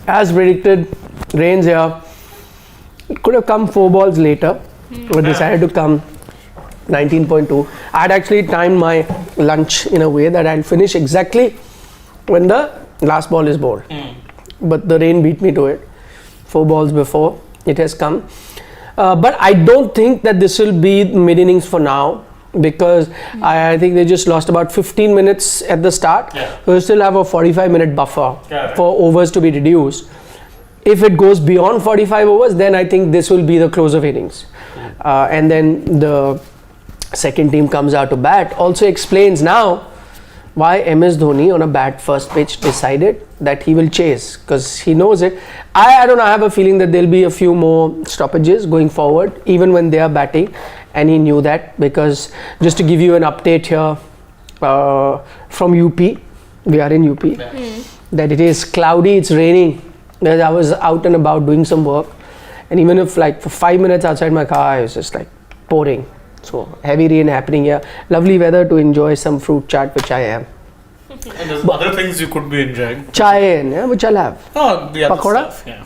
as predicted, rains here. It could have come 4 balls later, but decided to come 19.2. I had actually timed my lunch in a way that I'll finish exactly when the last ball is bowled. But the rain beat me to it. 4 balls before it has come. But I don't think that this will be mid innings for now, because I think they just lost about 15 minutes at the start. So we still have a 45-minute buffer for overs to be reduced. If it goes beyond 45 overs, then I think this will be the close of innings. And then the second team comes out to bat. Also explains now why MS Dhoni on a bat first pitch decided that he will chase, because he knows it. I don't know, I have a feeling that there'll be a few more stoppages going forward, even when they are batting, and he knew that. Because just to give you an update here from UP, we are in UP, that it is cloudy, it's raining. I was out and about doing some work, and even if like for 5 minutes outside my car, it was just like pouring. So heavy rain happening here. Lovely weather to enjoy some fruit chaat, which I am. And there's other things you could be enjoying. Chai, yeah, which I'll have. Oh, the other Pakoda? stuff, yeah.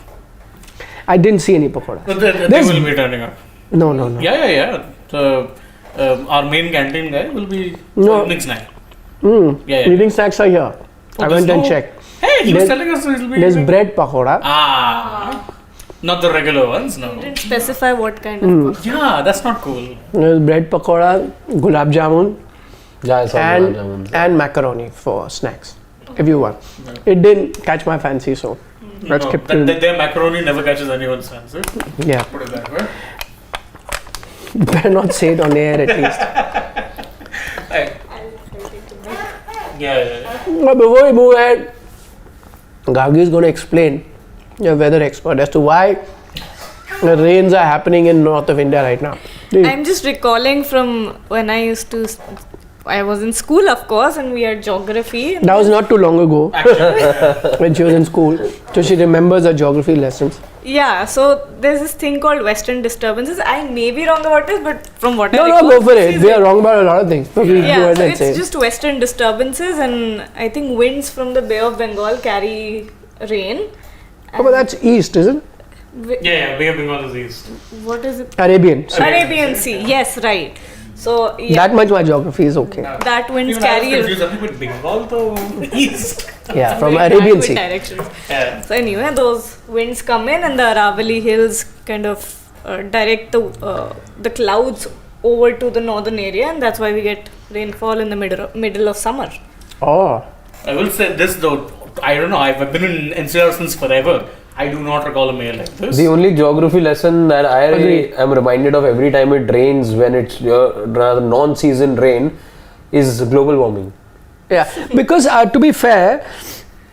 I didn't see any pakoda. But they will be turning up. No. Yeah. So, our main canteen guy will be evening snack. Eating snacks are here. I went and checked. Hey, he was telling us it will be. There's bread pakoda. Not the regular ones, no. You didn't specify what kind of. Yeah, that's not cool. There's bread pakoda, gulab jamun, and macaroni for snacks. If you want. It didn't catch my fancy, so let's keep it. Their macaroni never catches anyone's fancy. Yeah. Put it that way. Better not say it on air at least. Yeah. But before we move ahead, Gagi is going to explain, your weather expert, as to why the rains are happening in north of India right now. I'm just recalling from when I was in school, of course, and we had geography. That was not too long ago when she was in school. So she remembers her geography lessons. Yeah, so there's this thing called western disturbances. I may be wrong about this, but from what I No, recall, go for it. We are wrong about a lot of things. But we go ahead so and it's say. just western disturbances, and I think winds from the Bay of Bengal carry rain. Oh, but that's east, isn't it? Yeah, Bay of Bengal is east. What is it? Arabian. Arabian Sea. Yes, right. So That much my geography is okay. that winds Even carry. I was confused with Bengal to east. Yeah, from very Arabian backward Sea. directions. Yeah. So anyway, those winds come in, and the Aravalli Hills kind of direct the clouds over to the northern area, and that's why we get rainfall in the middle of summer. Oh. I will say this though, I don't know, I've been in NCR since forever. I do not recall a mail like this. The only geography lesson that I am reminded of every time it rains, when it's rather non-season rain, is global warming. Yeah, because to be fair,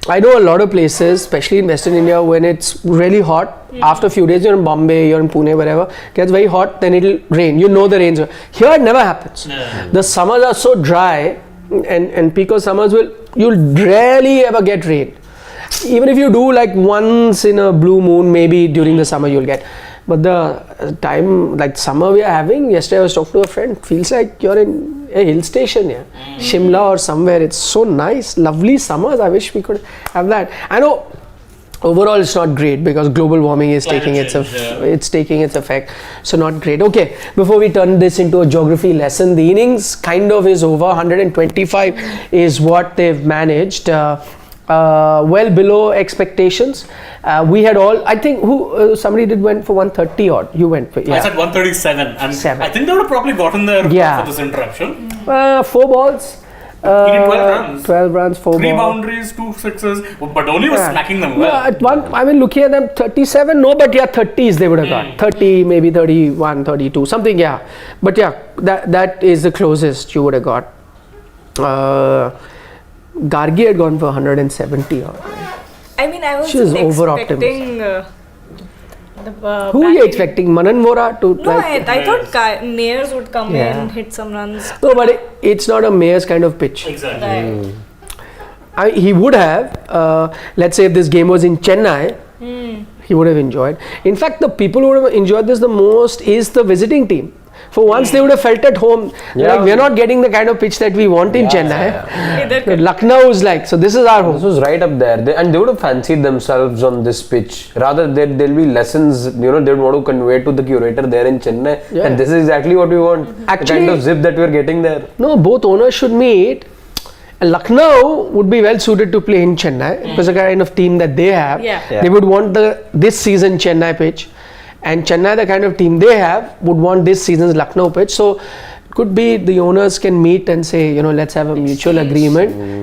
I know a lot of places, especially in Western India, when it's really hot, after a few days, you're in Bombay, you're in Pune, wherever, it gets very hot, then it'll rain. You know the rains. Here it never happens. The summers are so dry, and peak of summers you'll rarely ever get rain. Even if you do like once in a blue moon, maybe during the summer you'll get. But the time, like summer we are having, yesterday I was talking to a friend, feels like you're in a hill station here, Shimla or somewhere. It's so nice, lovely summers. I wish we could have that. I know overall it's not great because global warming is taking its effect. So not great. Okay, before we turn this into a geography lesson, the innings kind of is over. 125 is what they've managed. Well below expectations. We had all, I think, somebody went for 130 odd. You went for, I said 137, and I think they would have probably gotten there for this interruption. 4 balls. He did 12 runs. 12 runs, 4 balls. 3 boundaries, 2 sixes. But Dhoni was smacking them well. At one, I mean, looking at them, 37, no, but 30s they would have got. 30, maybe 31, 32, something, But that is the closest you would have got. Gargi had gone for 170 odd. I mean, I was expecting who are you expecting? Manan Vora to? No, I thought Mayers would come in, hit some runs. No, but it's not a Mayers kind of pitch. Exactly. He would have, let's say if this game was in Chennai, he would have enjoyed. In fact, the people who would have enjoyed this the most is the visiting team. For once, they would have felt at home. Yeah. Like, we're not getting the kind of pitch that we want in Chennai. Either could- Lucknow is like, so this is our This home. was right up there, and they would have fancied themselves on this pitch. Rather, there'll be lessons, they would want to convey to the curator there in Chennai. Yeah. And this is exactly what we want. Actually- the kind of zip that we're getting there. No, both owners should meet. Lucknow would be well suited to play in Chennai because the kind of team that they have. Yeah. Yeah. They would want this season Chennai pitch, and Chennai, the kind of team they have, would want this season's Lucknow pitch. So it could be the owners can meet and say, let's have a mutual agreement.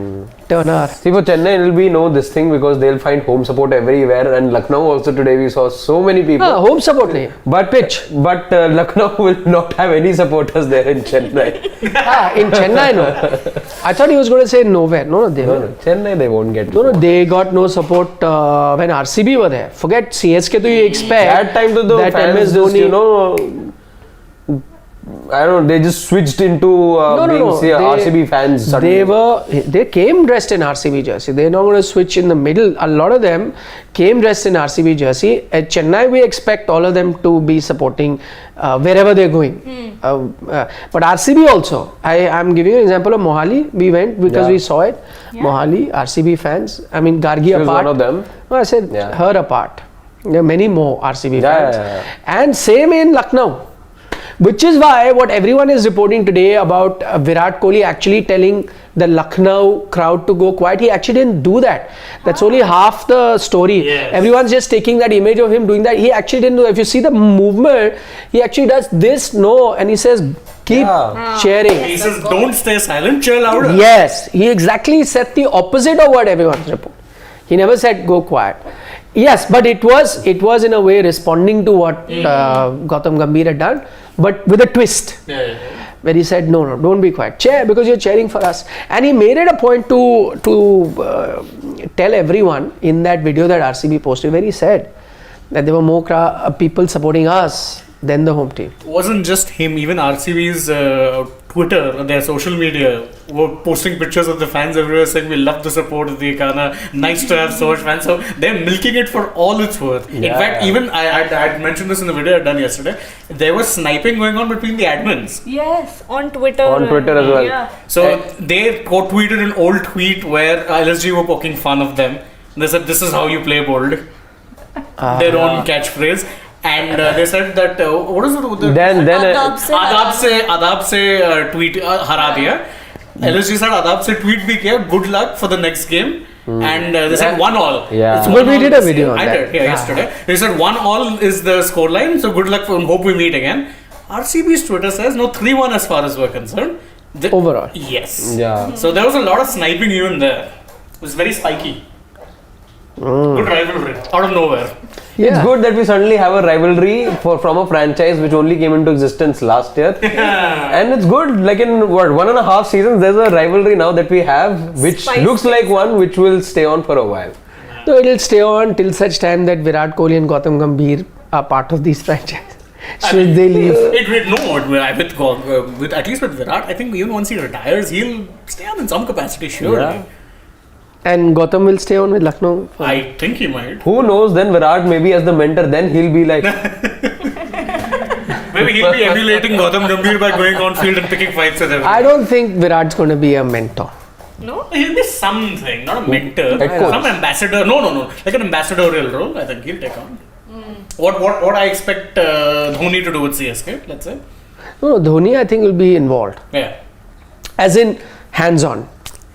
Turn our See, for Chennai, it'll be this thing because they'll find home support everywhere. And Lucknow also today we saw so many people. home support nahi. But Lucknow will not have any supporters there in Chennai. In Chennai, no. I thought he was going to say nowhere. No, they No, were. no, Chennai they won't get. No, they got no support when RCB were there. Forget CSK, to you expect That time to the that fans MS just, Dhoni. I don't know, they just switched into RCB fans suddenly. They came dressed in RCB jersey. They're not going to switch in the middle. A lot of them came dressed in RCB jersey. At Chennai, we expect all of them to be supporting wherever they're going. But RCB also. I'm giving you an example of Mohali. We went because we saw it. Yeah. Mohali, RCB fans. I mean, Gargi She was apart. one of them. No, I said Yeah. her apart. There are many more RCB Yeah, fans. yeah. And same in Lucknow. Which is why what everyone is reporting today about Virat Kohli actually telling the Lucknow crowd to go quiet. He actually didn't do that. That's only half the story. Yes. Everyone's just taking that image of him doing that. He actually didn't do that. If you see the movement, he actually does this, no, and he says, keep Yeah. cheering. He says, don't stay silent, cheer louder. Yes, he exactly said the opposite of what everyone's reporting. He never said go quiet. Yes, but it was in a way responding to what Gautam Gambhir had done, but with a twist. Yeah. Where he said, no, don't be quiet. Cheer because you're cheering for us. And he made it a point to tell everyone in that video that RCB posted, where he said that there were more people supporting us than the home team. Wasn't just him, even RCB's Twitter, their social media, were posting pictures of the fans everywhere saying, we love the support of the Ekana, nice to have so much fans. So they're milking it for all it's worth. In Yeah. fact, even I mentioned this in the video I'd done yesterday, there was sniping going on between the admins. Yes, on Twitter. On Twitter as well. Yeah. So they quote-tweeted an old tweet where LSG were poking fun of them. They said, this is how you play bold. Their own catchphrase. And they said that, what is it? Then आदाब से tweet हरा दिया. LSG said आदाब से tweet भी किया. Good luck for the next game. And they said 1-1. Yeah. It's But we 1-1 did a this video year. on I that. did, yesterday. They said 1-1 is the scoreline. So good luck. Hope we meet again. RCB's Twitter says no 3-1 as far as we're concerned. Overall. Yes. Yeah. So there was a lot of sniping even there. It was very spiky. Good rivalry out of nowhere. It's good that we suddenly have a rivalry from a franchise which only came into existence last year. And it's good, like in 1.5 seasons, there's a rivalry now that we have, which Spicy. looks like one which will stay on for a while. So it'll stay on till such time that Virat Kohli and Gautam Gambhir are part of these franchises. Should they leave? With at least with Virat, I think even once he retires, he'll stay on in some capacity, surely. Yeah. And Gautam will stay on with Lucknow? I think he might. Who knows, then Virat maybe as the mentor, then he'll be like, Maybe he'll be emulating Gautam Gambhir by going on field and picking fights with everyone. I don't think Virat's going to be a mentor. No? He'll be something, not a mentor, Head coach. some ambassador. No, like an ambassadorial role. I think he'll take on. What I expect Dhoni to do with CSK, let's say. No, Dhoni I think will be involved. Yeah. As in hands-on.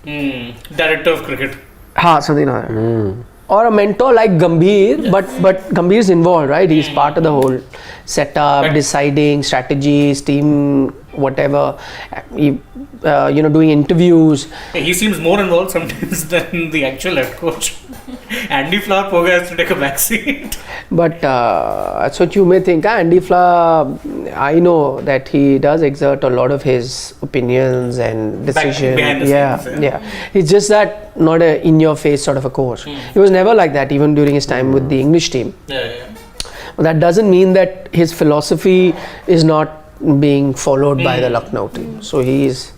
Director of cricket. Ha, something like that. Or a mentor like Gambhir, but Gambhir's involved, right? He's part of the whole setup, Right. deciding strategies, team, whatever. Doing interviews. He seems more involved sometimes than the actual head coach. Andy Flower Poga has to take a back seat. But that's what you may think. Andy Flower, I know that he does exert a lot of his opinions and decisions. behind the scenes, Yeah. He's just that not a in-your-face sort of a coach. He was never like that, even during his time with the English team. Yeah. But that doesn't mean that his philosophy is not being followed by the Lucknow team. So he is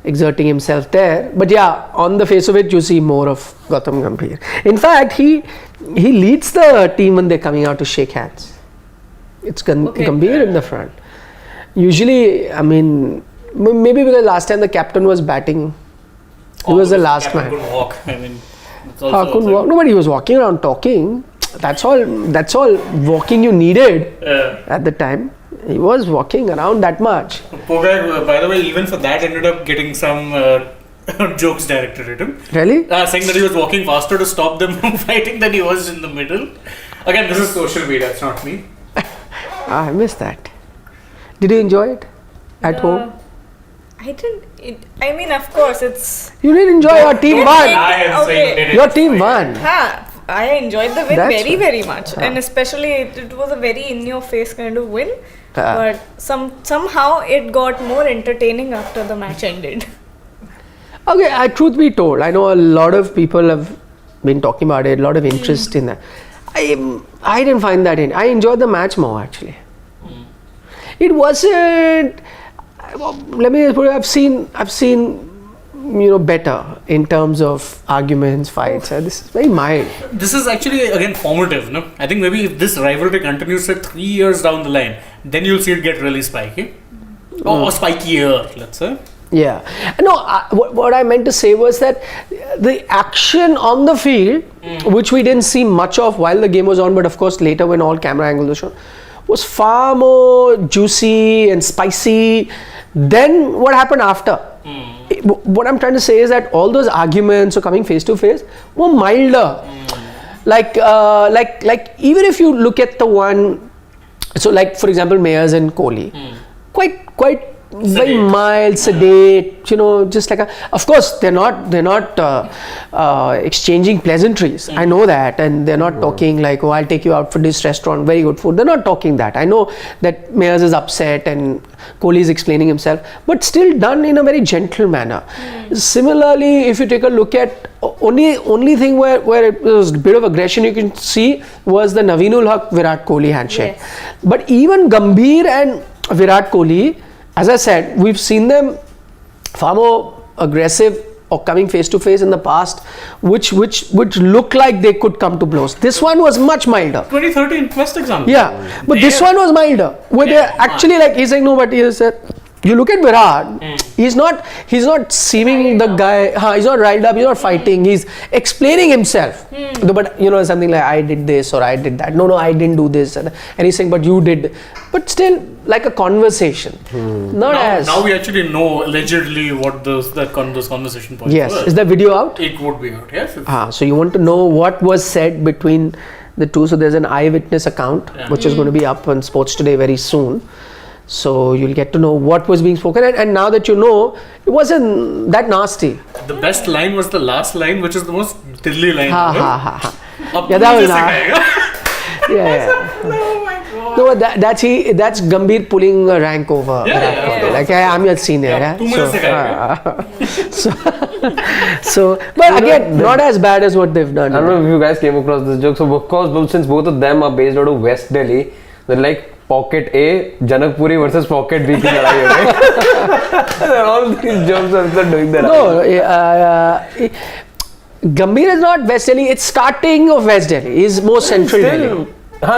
exerting himself there. But yeah, on the face of it, you see more of Gautam Gambhir. In fact, he leads the team when they're coming out to shake hands. It's Gambhir in the front. Usually, I mean, maybe because last time the captain was batting. He was the last Captain man. couldn't walk. I mean, it's also Couldn't outside. walk. No, but he was walking around talking. That's all. That's all walking you needed at the time. He was walking around that much. Poor guy, by the way, even for that, ended up getting some jokes directed at him. Really? Saying that he was walking faster to stop them from fighting than he was in the middle. Again, this is social media, it's not me. I missed that. Did you enjoy it at home? I didn't. I mean, of course, it's. You did enjoy. Your team don't won. think- I am saying Okay. did it. Your team won. I enjoyed the win That's very, fine. very much, and especially it was a very in-your-face kind of win. But somehow it got more entertaining after the match ended. Okay, truth be told, I know a lot of people have been talking about it, a lot of interest in that. I didn't find that in. I enjoyed the match more actually. It wasn't. Let me put it. I've seen, better in terms of arguments, fights. This is very mild. This is actually again formative, no? I think maybe if this rivalry continues for 3 years down the line, then you'll see it get really spiky. Or spikier, let's say. Yeah. No, what I meant to say was that the action on the field, which we didn't see much of while the game was on, but of course later when all camera angles were shown, was far more juicy and spicy than what happened after. What I'm trying to say is that all those arguments or coming face to face were milder. Like even if you look at the one, so like for example Mayers and Kohli, quite very mild, sedate, just like of course they're not exchanging pleasantries. I know that, and they're not talking like, oh, I'll take you out for this restaurant, very good food. They're not talking that. I know that Mayers is upset and Kohli is explaining himself, but still done in a very gentle manner. Similarly, if you take a look at only thing where it was a bit of aggression you can see was the Naveenul Haq Virat Kohli handshake. Yes. But even Gambhir and Virat Kohli, as I said, we've seen them far more aggressive or coming face to face in the past, which look like they could come to blows. This one was much milder. 2013, best example. Yeah, but this one was milder. Where they're actually like, he's saying no, but he said, you look at Virat, he's not seeming the guy, he's not riled up, he's not fighting, he's explaining himself. But something like, I did this or I did that. No, I didn't do this. And he's saying, but you did. But still, like a conversation. Now we actually know allegedly what those conversation points Yes. were. Is the video out? It would be out, yes. So you want to know what was said between the two. So there's an eyewitness account which is going to be up on Sports Today very soon. So you'll get to know what was being spoken, and now that you know, it wasn't that nasty. The best line was the last line, which is the most Delhi line. Yeah, that was yeah. Oh my god. No, that's Gambhir pulling a rank over. Like I'm your senior. So, but again, not as bad as what they've done. I don't know if you guys came across this joke. So of course, since both of them are based out of West Delhi, they're like Pocket A, Janakpuri versus Pocket B. All these jokes are doing that. No, Gambhir is not West Delhi. It's starting of West Delhi. He's more Central Delhi.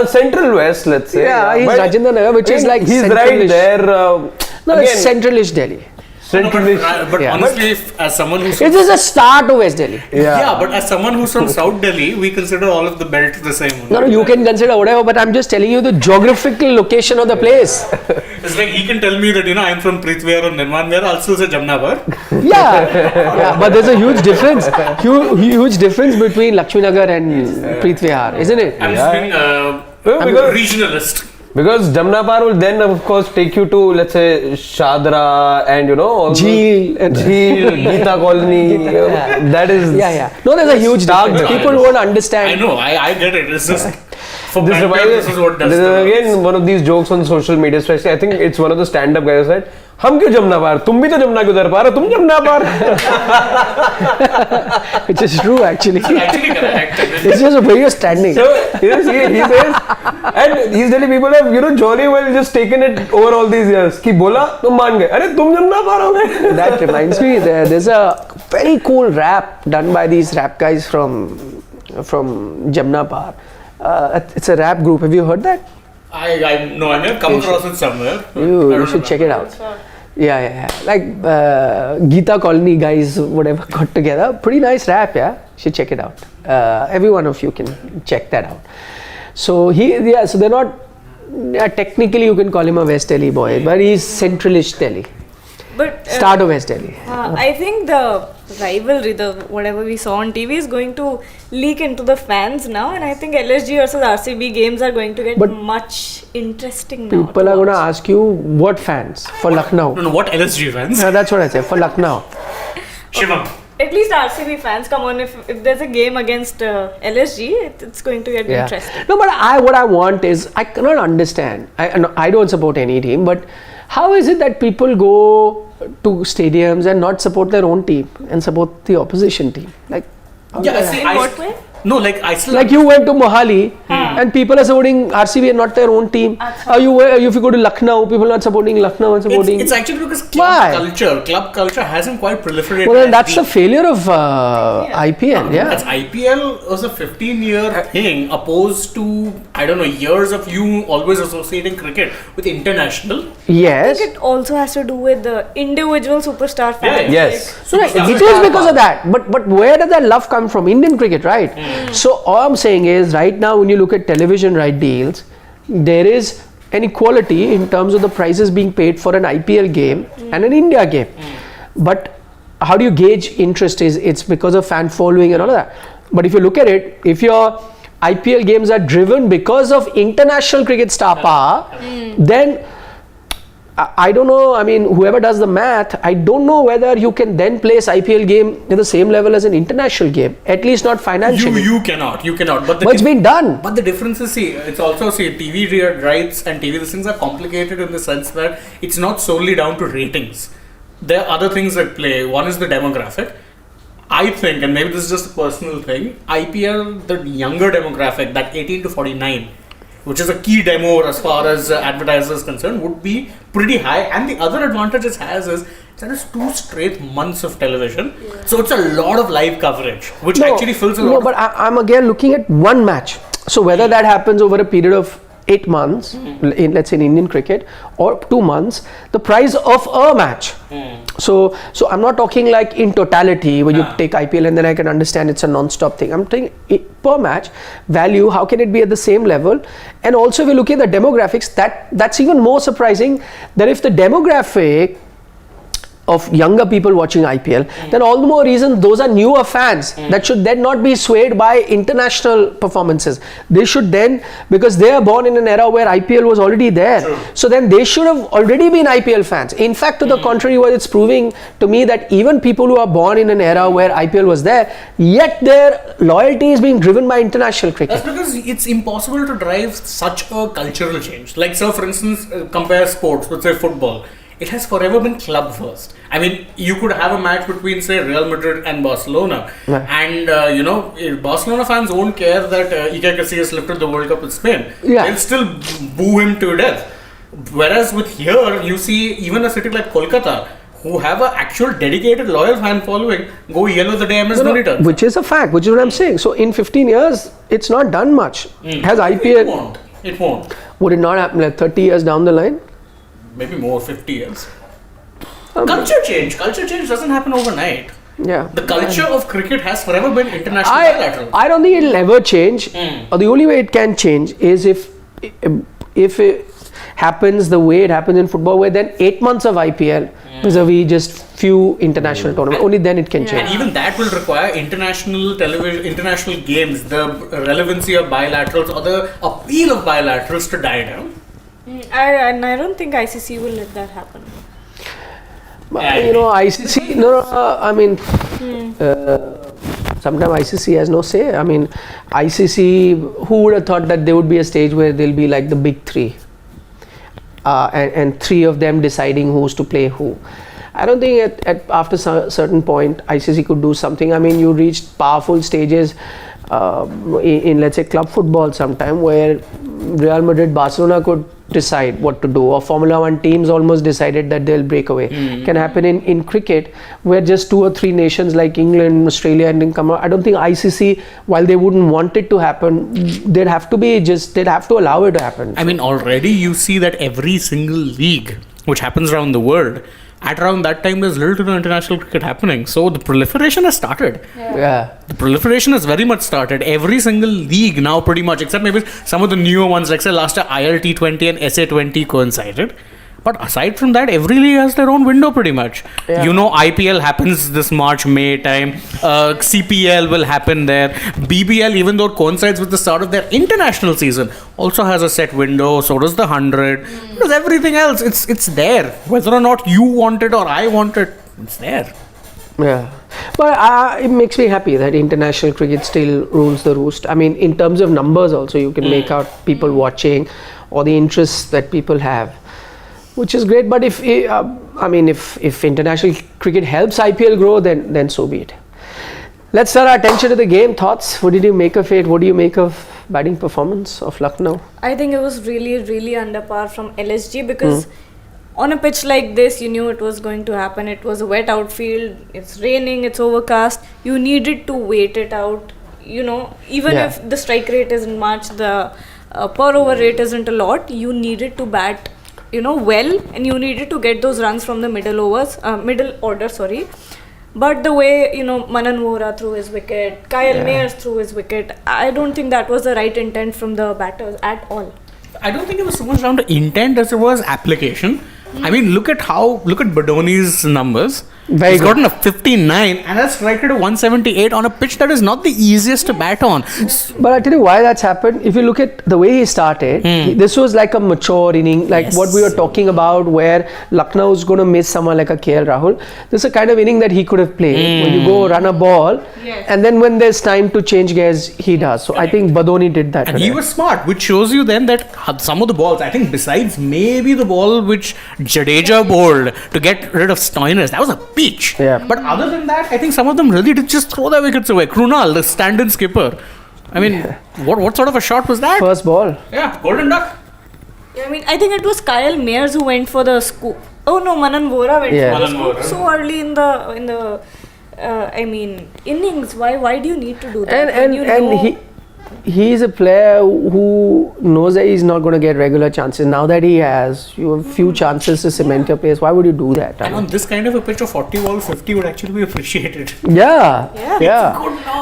Central West, let's say. Yeah, he's Rajendra Nagar, which is like he's central-ish. right there. No, it's Centralish Delhi. But Yeah. honestly, as someone who's It is the start of West Delhi. yeah, but as someone who's from South Delhi, we consider all of the belt the same. No, you can consider whatever, but I'm just telling you the geographical location of the place. It's like he can tell me that I'm from Prithvihar or Nirmanvihar, I'll still say Jamnabar. Yeah, but there's a huge difference. Huge difference between Lakshmi Nagar and Prithvihar, isn't it? I'm just being regionalist. Because Jamnapar will then, of course, take you to, let's say, Shadra and all Jheel and Geeta Colony. That is. Yeah. No, there's a huge difference. People won't understand. I know, I get it. It's just for This banter, this is what does is the again one of these jokes on social media, especially. I think it's one of the stand-up guys said, "हम क्यों जमना पार? तुम भी तो जमना क्यों उधर पार? तुम जमना पार." Which is true, actually. actually correct. It's just a way of standing. So he says, and these Delhi people have jolly well just taken it over all these years. कि बोला तुम मान गए, अरे तुम जमना पार हो गए. That reminds me, there's a very cool rap done by these rap guys from Jamnapar. It's a rap group. Have you heard that? I know, I may have come across it somewhere. You should check it out. Yeah. Like Geeta Colony guys, whatever, got together. Pretty nice rap, yeah. Should check it out. Every one of you can check that out. So so they're not. Technically, you can call him a West Delhi boy, but he's centralish Delhi. But Start of West Delhi. I think the rivalry, the whatever we saw on TV, is going to leak into the fans now, and I think LSG versus RCB games are going to get much interesting now. People are going to ask you what fans for Lucknow. No, what LSG fans? Yeah, that's what I say for Lucknow. Shivam. At least RCB fans, come on, if there's a game against LSG, it's going to get interesting. No, but what I want is, I cannot understand. I don't support any team, but how is it that people go to stadiums and not support their own team and support the opposition team? Like, In what way? No, like Iceland. Like you went to Mohali and people are supporting RCB and not their own team. If you go to Lucknow, people are not supporting Lucknow and supporting. It's actually because club culture hasn't quite proliferated. Well, then that's the failure of IPL. Yeah. That's IPL was a 15-year thing, opposed to years of you always associating cricket with international. Yes. I think it also has to do with the individual superstar fans. Yes. So it is because of that. But where does that love come from? Indian cricket, right? So all I'm saying is, right now when you look at television right deals, there is an equality in terms of the prices being paid for an IPL game and an India game. But how do you gauge interest? It's because of fan following and all of that. But if you look at it, if your IPL games are driven because of international cricket star power, then I don't know, I mean, whoever does the math, I don't know whether you can then place IPL game in the same level as an international game, at least not financially. You cannot. But it's been done. But the difference is, it's also, TV rights and TV, these things are complicated in the sense that it's not solely down to ratings. There are other things at play. One is the demographic. I think, and maybe this is just a personal thing, IPL, the younger demographic, that 18 to 49, which is a key demo as far as advertisers concerned, would be pretty high. And the other advantage it has is that it's 2 straight months of television. So it's a lot of live coverage, which actually fills a lot. No, but I'm again looking at one match. So whether that happens over a period of 8 months, let's say in Indian cricket, or 2 months, the price of a match. So I'm not talking like in totality where you take IPL and then I can understand it's a non-stop thing. I'm talking per match value. How can it be at the same level? And also if you look at the demographics, that's even more surprising, that if the demographic of younger people watching IPL, then all the more reason those are newer fans that should then not be swayed by international performances. They should then, because they are born in an era where IPL was already there, so then they should have already been IPL fans. In fact, to the contrary, what it's proving to me, that even people who are born in an era where IPL was there, yet their loyalty is being driven by international cricket. That's because it's impossible to drive such a cultural change. Like, so for instance, compare sports with, say, football. It has forever been club first. I mean, you could have a match between, say, Real Madrid and Barcelona, and Barcelona fans won't care that Iker Casillas lifted the World Cup with Spain. They'll still boo him to death. Whereas with here, you see even a city like Kolkata, who have an actual dedicated loyal fan following, go yellow the day MS Dhoni turns. Which is a fact, which is what I'm saying. So in 15 years, it's not done much. Has IPL... It won't. Would it not happen like 30 years down the line? Maybe more, 50 years. Culture change doesn't happen overnight. Yeah. The culture of cricket has forever been international bilateral. I don't think it'll ever change. Or the only way it can change is if it happens the way it happens in football, where then 8 months of IPL vis-a-vis just few international tournaments. Only then it can change. And even that will require international television, international games, the relevancy of bilaterals or the appeal of bilaterals to die down. And I don't think ICC will let that happen. ICC, sometimes ICC has no say. I mean, ICC, who would have thought that there would be a stage where there'll be like the big 3 and 3 of them deciding who's to play who. I don't think after a certain point ICC could do something. I mean, you reached powerful stages in let's say club football sometime, where Real Madrid, Barcelona could decide what to do, or Formula One teams almost decided that they'll break away. Can happen in cricket, where just 2 or 3 nations like England, Australia, and come out. I don't think ICC, while they wouldn't want it to happen, they'd have to allow it to happen. I mean, already you see that every single league which happens around the world, at around that time there's little to no international cricket happening. So the proliferation has started. Yeah. The proliferation has very much started. Every single league now pretty much, except maybe some of the newer ones, like say last year ILT20 and SA20 coincided. But aside from that, every league has their own window pretty much. Yeah. You know, IPL happens this March, May time. CPL will happen there. BBL, even though it coincides with the start of their international season, also has a set window. So does the 100. Because everything else, it's there. Whether or not you want it or I want it, it's there. Yeah, but it makes me happy that international cricket still rules the roost. I mean, in terms of numbers also, you can make out people watching or the interests that people have, which is great. But if international cricket helps IPL grow, then so be it. Let's turn our attention to the game. Thoughts? What did you make of it? What do you make of batting performance of Lucknow? I think it was really, really under par from LSG, because on a pitch like this, you knew it was going to happen. It was a wet outfield, it's raining, it's overcast. You needed to wait it out. You know, even if the strike rate isn't much, the per over rate isn't a lot, you needed to bat, well, and you needed to get those runs from the middle order. But the way, Manan Vohra threw his wicket, Kyle Mayers threw his wicket, I don't think that was the right intent from the batters at all. I don't think it was so much down to intent as it was application. I mean, look at Badoni's numbers. He's gotten a 59 and has strike rate of 178 on a pitch that is not the easiest to bat on. But I'll tell you why that's happened. If you look at the way he started, this was like a mature inning, like what we were talking about, where Lucknow is going to miss someone like a KL Rahul. This is a kind of inning that he could have played. When you go run a ball, and then when there's time to change gears, he does. So I think Badoni did that. And he was smart, which shows you then that some of the balls, I think besides maybe the ball which Jadeja bowled to get rid of Stoinis, that was a peach. Yeah. But other than that, I think some of them really did just throw their wickets away. Krunal, the stand-in skipper. I mean, what sort of a shot was that? First ball. Yeah, golden duck. Yeah, I mean, I think it was Kyle Mayers who went for the scoop. Oh no, Manan Vohra went for the scoop so early in the innings. Why do you need to do that? And he's a player who knows that he's not going to get regular chances. Now that he has, you have few chances to cement your pace. Why would you do that? And on this kind of a pitch of 40 ball, 50 would actually be appreciated. Yeah.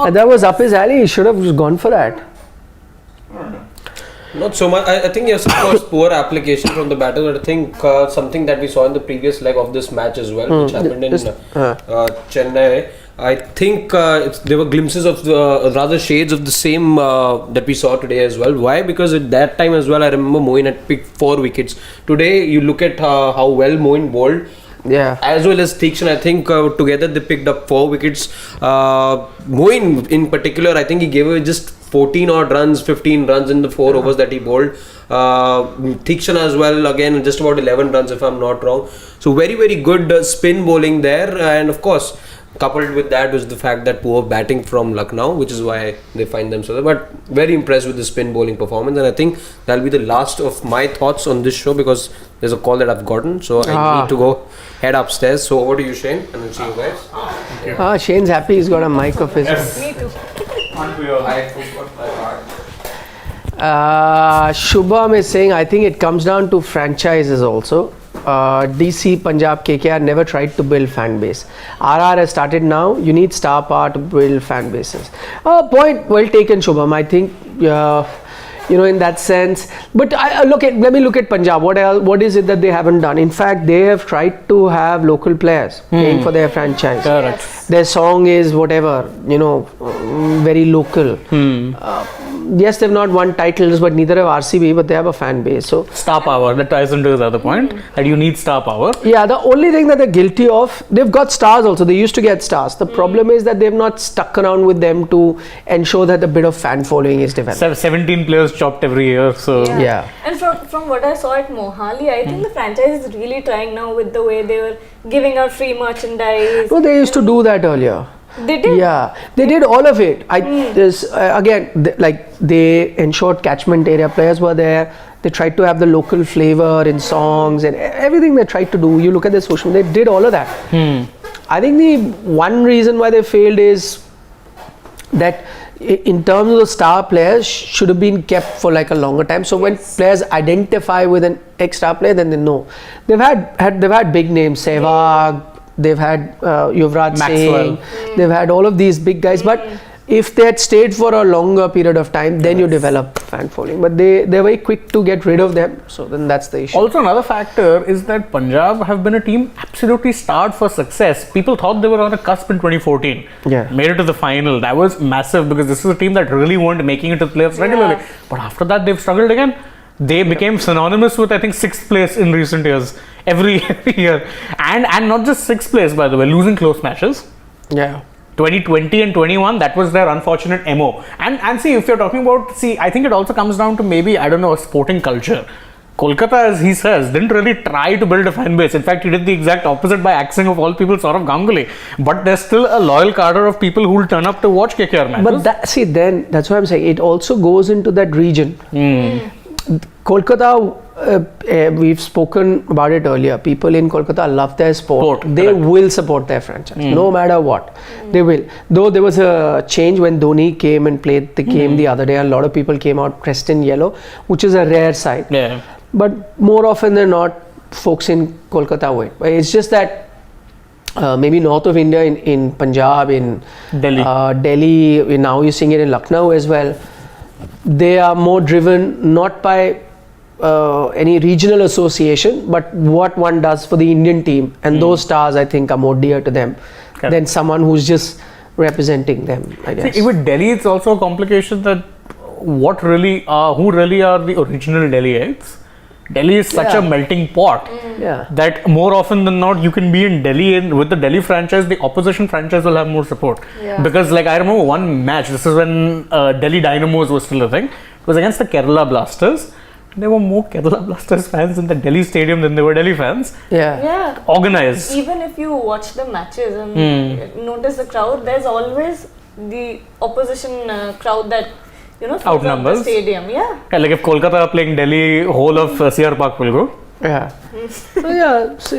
And that was up his alley. He should have just gone for that. Not so much. I think yes, of course, poor application from the batter. But I think something that we saw in the previous leg of this match as well, which happened in Chennai. I think there were glimpses of rather shades of the same that we saw today as well. Why? Because at that time as well, I remember Moeen had picked 4 wickets. Today, you look at how well Moeen bowled. Yeah. As well as Theekshan, I think together they picked up 4 wickets. Moeen in particular, I think he gave away just 14 odd runs, 15 runs in the 4 overs that he bowled. Theekshan as well, again just about 11 runs if I'm not wrong. So very, very good spin bowling there, and of course coupled with that was the fact that poor batting from Lucknow, which is why they find themselves. But very impressed with the spin bowling performance, and I think that'll be the last of my thoughts on this show because there's a call that I've gotten, so I need to go head upstairs. So over to you, Shane, and we'll see you guys. Shane's happy he's got a mic of his own. Me too. Shubham is saying, I think it comes down to franchises also. DC, Punjab, KKR never tried to build fan base. RR has started now. You need star power to build fan bases. Point well taken, Shubham. I think in that sense. But let me look at Punjab. What is it that they haven't done? In fact, they have tried to have local players playing for their franchise. Yes. Their song is whatever, very local. Yes, they've not won titles, but neither have RCB, but they have a fan base. So Star power, that ties into his other point, that you need star power. Yeah, the only thing that they're guilty of, they've got stars also. They used to get stars. The problem is that they've not stuck around with them to ensure that a bit of fan following is developed. 17 players chopped every year, so... Yeah. And from what I saw at Mohali, I think the franchise is really trying now with the way they were giving out free merchandise. Well, they used to do that earlier. They did. Yeah, they did all of it. They ensured catchment area players were there. They tried to have the local flavor in songs and everything they tried to do. You look at their social media, they did all of that. I think the one reason why they failed is that in terms of the star players should have been kept for like a longer time. So when players identify with an ex-star player, then they know. They've had big names, Sehwag, they've had Yuvraj Singh, they've had all of these big guys. But if they had stayed for a longer period of time, then you develop fan following. But they're very quick to get rid of them. So then that's the issue. Also, another factor is that Punjab have been a team absolutely starved for success. People thought they were on a cusp in 2014. Yeah. Made it to the final. That was massive because this is a team that really weren't making it to the playoffs regularly. But after that, they've struggled again. They became synonymous with, I think, 6th place in recent years. Every year. And not just 6th place, by the way, losing close matches. Yeah. 2020 and 21, that was their unfortunate MO. And see, if you're talking about, I think it also comes down to maybe, I don't know, a sporting culture. Kolkata, as he says, didn't really try to build a fan base. In fact, he did the exact opposite by axing of all people Saurav Ganguly. But there's still a loyal cadre of people who will turn up to watch KKR matches. But that's what I'm saying. It also goes into that region. Kolkata, we've spoken about it earlier. People in Kolkata love their sport. They will support their franchise, no matter what. They will. Though there was a change when Dhoni came and played the game the other day. A lot of people came out dressed in yellow, which is a rare sight. Yeah. But more often than not, folks in Kolkata wait. It's just that maybe north of India, in Punjab, in Delhi, now you're seeing it in Lucknow as well. They are more driven not by any regional association, but what one does for the Indian team. And those stars, I think, are more dear to them than someone who's just representing them, I guess. See, with Delhi, it's also a complication that who really are the original Delhiites. Delhi is such a melting pot that more often than not, you can be in Delhi and with the Delhi franchise, the opposition franchise will have more support. Because like I remember one match, this is when Delhi Dynamos was still a thing. It was against the Kerala Blasters. There were more Kerala Blasters fans in the Delhi stadium than there were Delhi fans. Yeah. Organized. Even if you watch the matches and notice the crowd, there's always the opposition crowd that outnumbers the stadium. Yeah, like if Kolkata are playing Delhi, whole of CR Park will go. So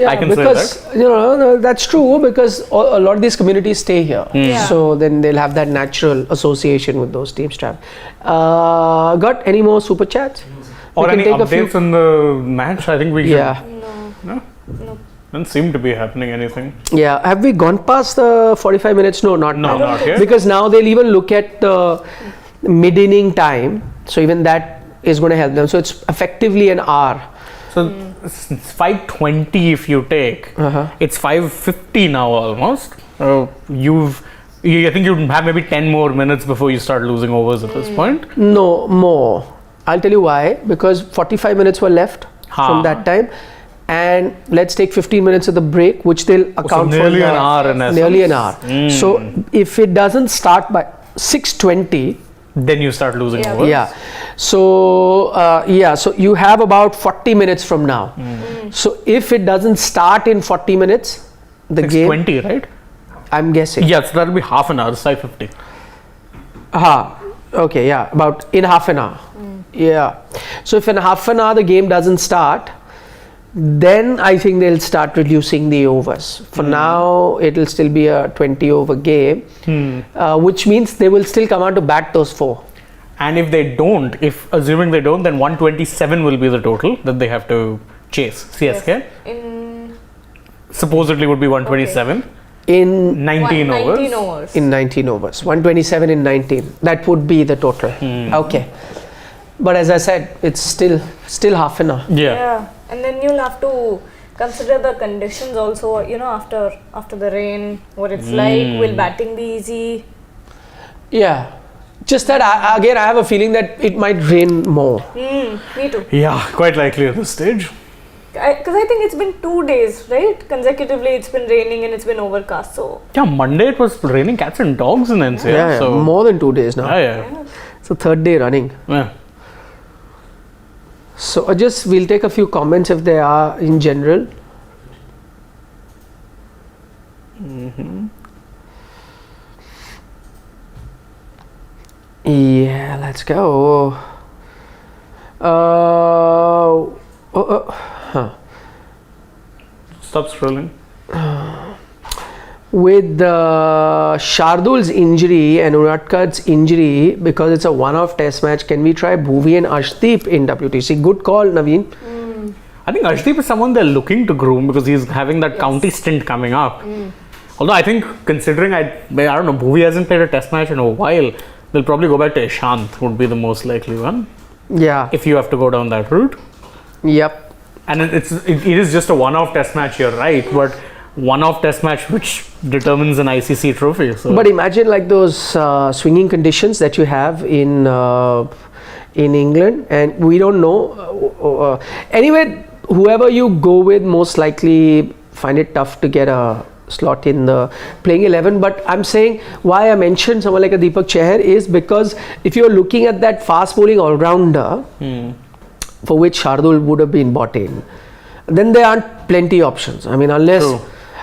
I can because say that. That's true, because a lot of these communities stay here. So then they'll have that natural association with those teams. Got any more super chats? Or any updates on the match? I think we should. No. Doesn't seem to be happening anything. Yeah. Have we gone past the 45 minutes? No, not now. Not yet. Because now they'll even look at the mid-inning time. So even that is going to help them. So it's effectively an hour. So it's 5:20 if you take. It's 5:50 now almost. I think you have maybe 10 more minutes before you start losing overs at this point. No, more. I'll tell you why. Because 45 minutes were left from that time. And let's take 15 minutes of the break, which they'll account for. Nearly an hour in essence. Nearly an hour. So if it doesn't start by 6:20, then you start losing overs. So you have about 40 minutes from now. So if it doesn't start in 40 minutes, the game 6:20, right? I'm guessing. Yeah, so that'll be half an hour, 5:50. Okay, about in half an hour. So if in half an hour the game doesn't start, then I think they'll start reducing the overs. For now, it'll still be a 20 over game, which means they will still come out to bat those 4. And if they don't, assuming they don't, then 127 will be the total that they have to chase. CSK supposedly would be 127 in 19 overs. In 19 overs, 127 in 19. That would be the total. Okay, but as I said, it's still half an hour. Yeah. And then you'll have to consider the conditions also, after the rain, what it's like. Will batting be easy? Yeah. Just that, I have a feeling that it might rain more. Me too. Yeah, quite likely at this stage. Because I think it's been 2 days, right? Consecutively, it's been raining and it's been overcast. So yeah, Monday it was raining cats and dogs in NCR. So more than 2 days now. It's the 3rd day running. So we'll take a few comments if there are in general. Yeah, let's go. Stop scrolling. With Shardul's injury and Unadkat's injury, because it's a one-off test match, can we try Bhuvi and Arshdeep in WTC? Good call, Naveen. I think Arshdeep is someone they're looking to groom because he's having that county stint coming up. Although I think, considering I don't know, Bhuvi hasn't played a test match in a while, they'll probably go back to Ishant, would be the most likely one. Yeah. If you have to go down that route. Yep. And it is just a one-off test match, you're right, but one-off test match which determines an ICC trophy. So. But imagine like those swinging conditions that you have in England, and we don't know. Anyway, whoever you go with, most likely find it tough to get a slot in the playing 11. But I'm saying why I mentioned someone like a Deepak Chahar is because if you're looking at that fast bowling all-rounder for which Shardul would have been bought in, then there aren't plenty options. I mean, unless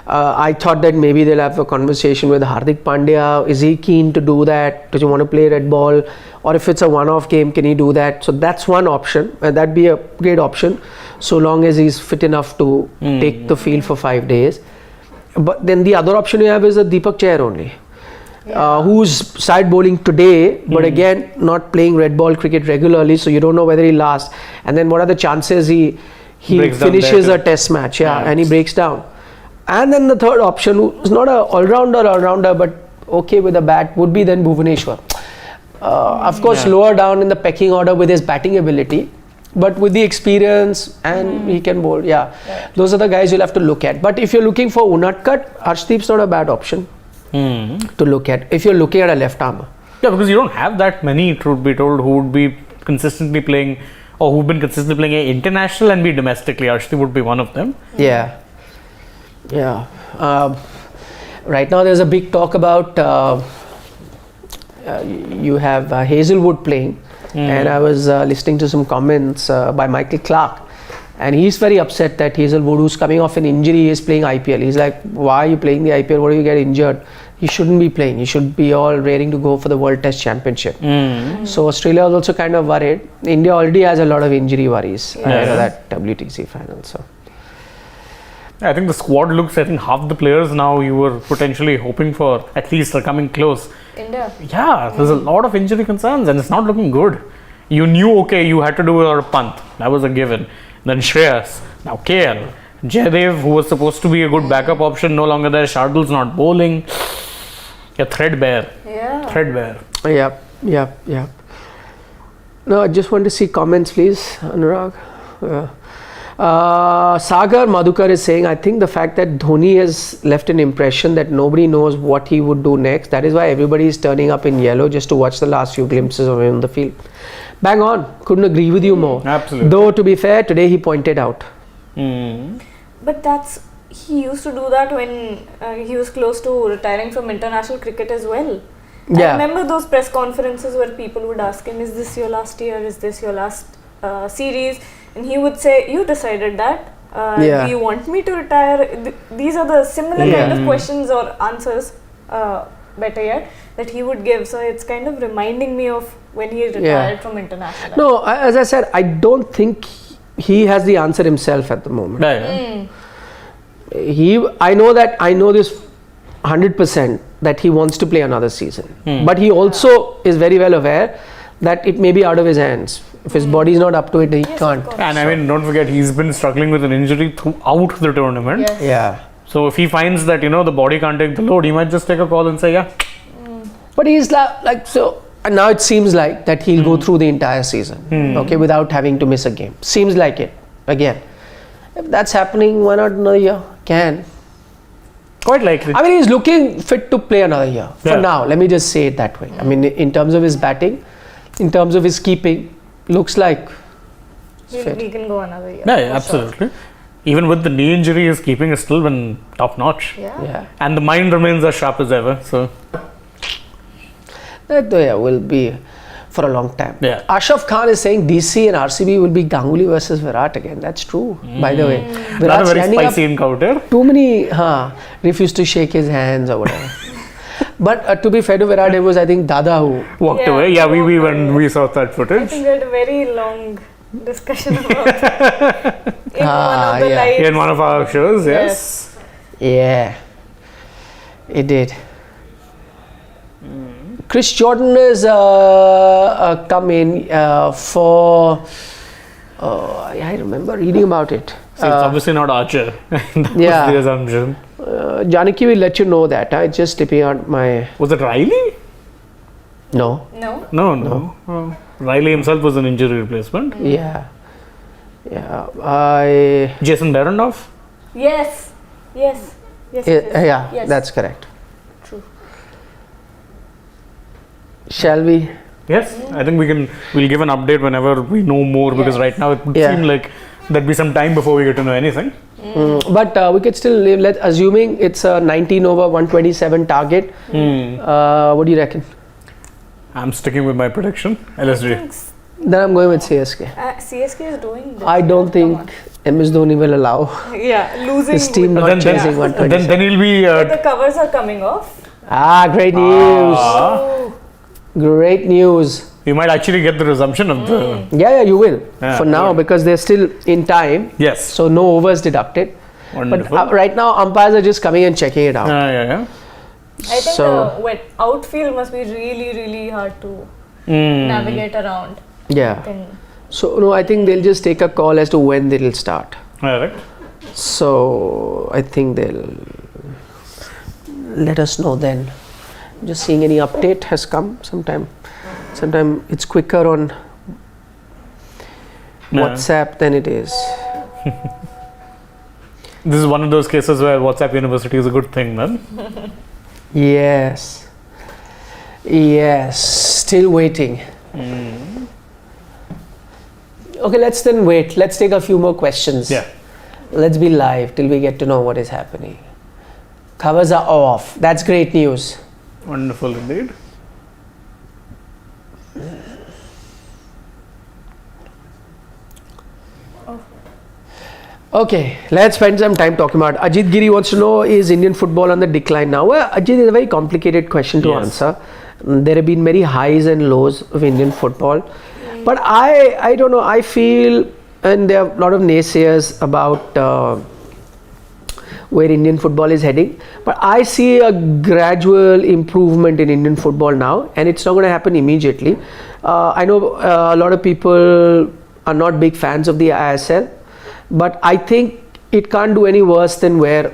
I thought that maybe they'll have a conversation with Hardik Pandya. Is he keen to do that? Does he want to play red ball? Or if it's a one-off game, can he do that? So that's one option, and that'd be a great option, so long as he's fit enough to take the field for 5 days. But then the other option you have is a Deepak Chahar only, who's side bowling today, but again not playing red ball cricket regularly, so you don't know whether he lasts. And then what are the chances he finishes a test match, and he breaks down. And then the third option, who's not a all-rounder, but okay with a bat, would be then Bhuvaneshwar. Of course, lower down in the pecking order with his batting ability, but with the experience and he can bowl. Those are the guys you'll have to look at. But if you're looking for Unadkat, Arshdeep's not a bad option to look at if you're looking at a left armer. Yeah, because you don't have that many, truth be told, who would be consistently playing or who've been consistently playing international and be domestically. Arshdeep would be one of them. Right now there's a big talk about you have Hazelwood playing, and I was listening to some comments by Michael Clark, and he's very upset that Hazelwood, who's coming off an injury, is playing IPL. He's like, why are you playing the IPL? What do you get injured? You shouldn't be playing. You should be all raring to go for the World Test Championship. So Australia was also kind of worried. India already has a lot of injury worries ahead of that WTC final. So I think the squad looks, I think half the players now you were potentially hoping for at least are coming close. India. Yeah, there's a lot of injury concerns and it's not looking good. You knew, okay, you had to do a punt. That was a given. Then Shreyas, now KL. Jaydev, who was supposed to be a good backup option, no longer there. Shardul's not bowling. Yeah, threadbare. Threadbare. Yep. No, I just want to see comments, please, Anurag. Sagar Madhukar is saying, I think the fact that Dhoni has left an impression that nobody knows what he would do next, that is why everybody is turning up in yellow just to watch the last few glimpses of him on the field. Bang on, couldn't agree with you more. Absolutely. Though to be fair, today he pointed out. But he used to do that when he was close to retiring from international cricket as well. I remember those press conferences where people would ask him, is this your last year? Is this your last series? And he would say, you decided that. Do you want me to retire? These are the similar kind of questions or answers, better yet, that he would give. So it's kind of reminding me of when he retired from international. No, as I said, I don't think he has the answer himself at the moment. I know this 100% that he wants to play another season. But he also is very well aware that it may be out of his hands. If his body is not up to it, he can't. And I mean, don't forget, he's been struggling with an injury throughout the tournament. So if he finds that, the body can't take the load, he might just take a call and say, But he's and now it seems like that he'll go through the entire season, without having to miss a game. Seems like it, again. If that's happening, why not another year? Can. Quite likely. I mean, he's looking fit to play another year. For now, let me just say it that way. I mean, in terms of his batting, in terms of his keeping, looks like he can go another year. Yeah, absolutely. Sure. Even with the knee injury, his keeping has still been top notch. And the mind remains as sharp as ever. So that will be for a long time. Ashraf Khan is saying DC and RCB will be Ganguly versus Virat again. That's true, by the way. Virat very spicy encounter. Too many refused to shake his hands or whatever. But to be fair to Virat, it was I think Dada who. Walked Yeah, away. Yeah, we walked when away. we saw that I footage. think we had a very long discussion about it in one of the yeah. lights. In one of our shows, yes. Yeah, it did. Chris Jordan has come in for. I remember reading about it. So it's obviously not Archer. That Yeah. was the assumption. Janaki will let you know that. It's just slipping out my. Was it Riley? No. No? No. Oh. Riley himself was an injury replacement. Yeah. I. Jason Behrendorff? Yes. Yes. Yes. Yeah, Yes. that's correct. True. Shall we? Yes, I think we'll give an update whenever we know more because Yes. right now it would Yeah. seem like there'd be some time before we get to know anything. But we could still live. Assuming it's a 19 over 127 target. What do you reckon? I'm sticking with my prediction. LSG. Then I'm going with CSK. CSK is doing this. I don't think MS Dhoni will allow Yeah, losing. his team with- not Then- chasing then 127. he'll be. The covers are coming off. Great news! Oh. Great news! You might actually get the resumption of the. Yeah, you will Yeah, for now yeah. because they're still in time. Yes. So no overs deducted. Wonderful. But right now, umpires are just coming and checking it out. Yeah. I think So- the wet outfield must be really, really hard to navigate around. Yeah. Then So no, I think they'll just take a call as to when they'll start. Right. So I think they'll let us know then. Just seeing any update has come sometime. Sometime it's quicker on Yeah. WhatsApp than it is. This is one of those cases where WhatsApp University is a good thing, man. Yes. Still waiting. Okay, let's then wait. Let's take a few more questions. Yeah. Let's be live till we get to know what is happening. Covers are off. That's great news. Wonderful indeed. Okay, let's spend some time talking about Ajit Giri wants to know, is Indian football on the decline now? Well, Ajit, is a very complicated question to Yes. answer. There have been many highs and lows of Indian football. But I don't know, I feel, and there are a lot of naysayers about where Indian football is heading. But I see a gradual improvement in Indian football now, and it's not going to happen immediately. I know a lot of people are not big fans of the ISL. But I think it can't do any worse than where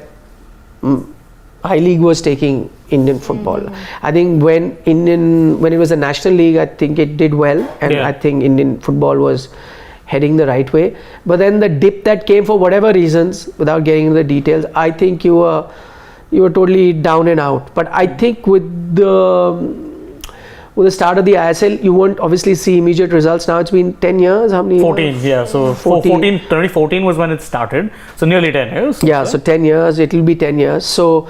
I League was taking Indian football. I think when it was a national league, I think it did well, and Yeah. I think Indian football was heading the right way. But then the dip that came for whatever reasons, without getting into the details, I think you were totally down and out. But I think with the start of the ISL, you won't obviously see immediate results. Now it's been 10 years. How many? 14, yeah. So 2014 was when it started. So nearly 10 years. Yeah, so 10 years, it will be 10 years. So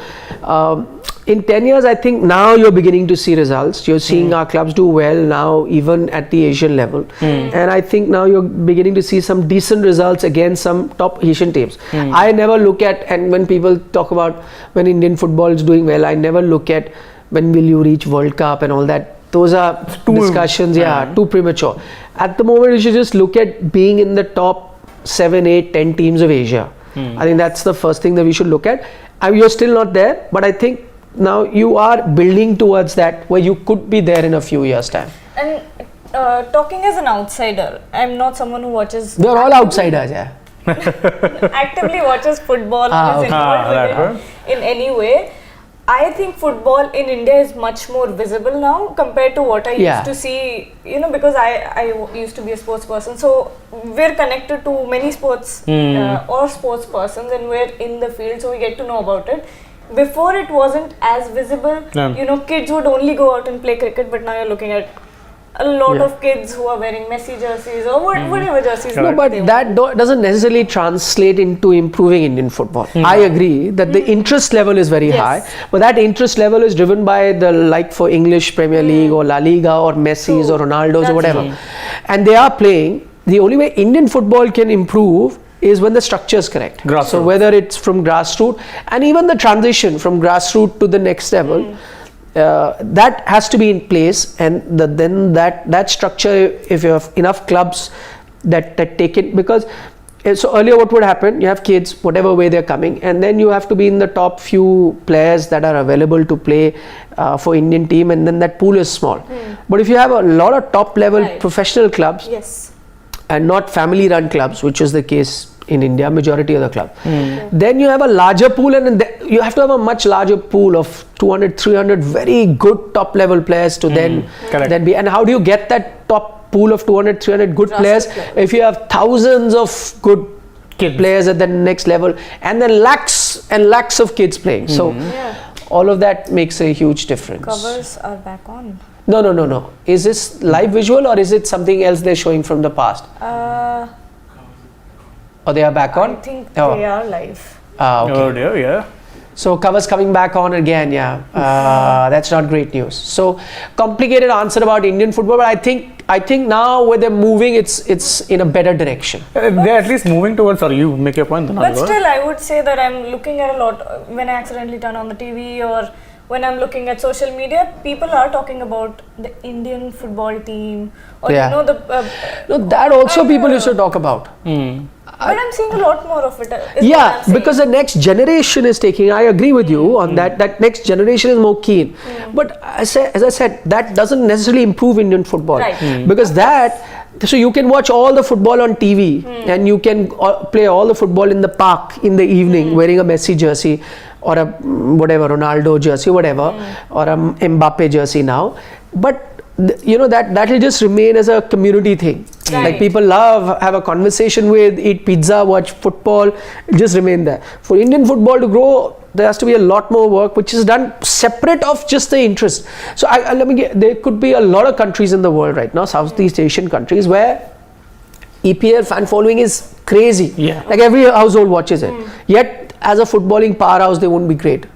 in 10 years, I think now you're beginning to see results. You're seeing our clubs do well now, even at the Asian level. And I think now you're beginning to see some decent results against some top Asian teams. I never look at, and when people talk about when Indian football is doing well, I never look at when will you reach World Cup and all that. Those are discussions, too premature. At the moment, you should just look at being in the top 7, 8, 10 teams of Asia. I think that's the first thing that we should look at. You're still not there, but I think now you are building towards that where you could be there in a few years' time. and talking as an outsider, I'm not someone who watches. They're all outsiders, yeah. actively watches football or is okay. involved with it in any way. I think football in India is much more visible now compared to what I used to see, because I used to be a sports person. So we're connected to many sports or sports persons, and we're in the field, so we get to know about it. Before it wasn't as visible. Kids would only go out and play cricket, but now you're looking at a lot of kids who are wearing Messi jerseys or whatever jerseys. No, but that doesn't necessarily translate into improving Indian football. I agree that the interest level is very high, but that interest level is driven by the like for English Premier League or La Liga or Messi's or Ronaldo's or whatever. And they are playing. The only way Indian football can improve is when the structure is correct. So whether it's from grassroots and even the transition from grassroots to the next level, that has to be in place, and then that structure, if you have enough clubs that take it, because so earlier what would happen, you have kids whatever way they're coming, and then you have to be in the top few players that are available to play for Indian team, and then that pool is small. But if you have a lot of top level professional clubs, Yes. and not family run clubs, which is the case in India, majority of the club, then you have a larger pool, and you have to have a much larger pool of 200, 300 very good top level players to then be. And how do you get that top pool of 200, 300 good players if you have thousands of good players at the next level, and then lakhs and lakhs of kids playing? So all of that makes a huge difference. Covers are back on. No. Is this live visual, or is it something else they're showing from the past? Or they are back on? I think they are live. Okay. Oh dear, yeah. So covers coming back on again, that's not great news. So complicated answer about Indian football, but I think now where they're moving, it's in a better direction. They're at least moving towards. Sorry, you make your point. But still, I would say that I'm looking at a lot when I accidentally turn on the TV or when I'm looking at social media. People are talking about the Indian football team, or that also people used to talk about. But I'm seeing a lot more of it. Because the next generation is taking. I agree with you on that. That next generation is more keen. But as I said, that doesn't necessarily improve Indian football. Right. Because so you can watch all the football on TV, and you can play all the football in the park in the evening wearing a Messi jersey or a whatever Ronaldo jersey, whatever, or a Mbappe jersey now. But that will just remain as a community thing. Right. Like people have a conversation with, eat pizza, watch football, just remain there. For Indian football to grow, there has to be a lot more work which is done separate of just the interest. So there could be a lot of countries in the world right now, Southeast Asian countries, where EPL fan following is crazy. Like every household watches it. Yet as a footballing powerhouse, they won't be great.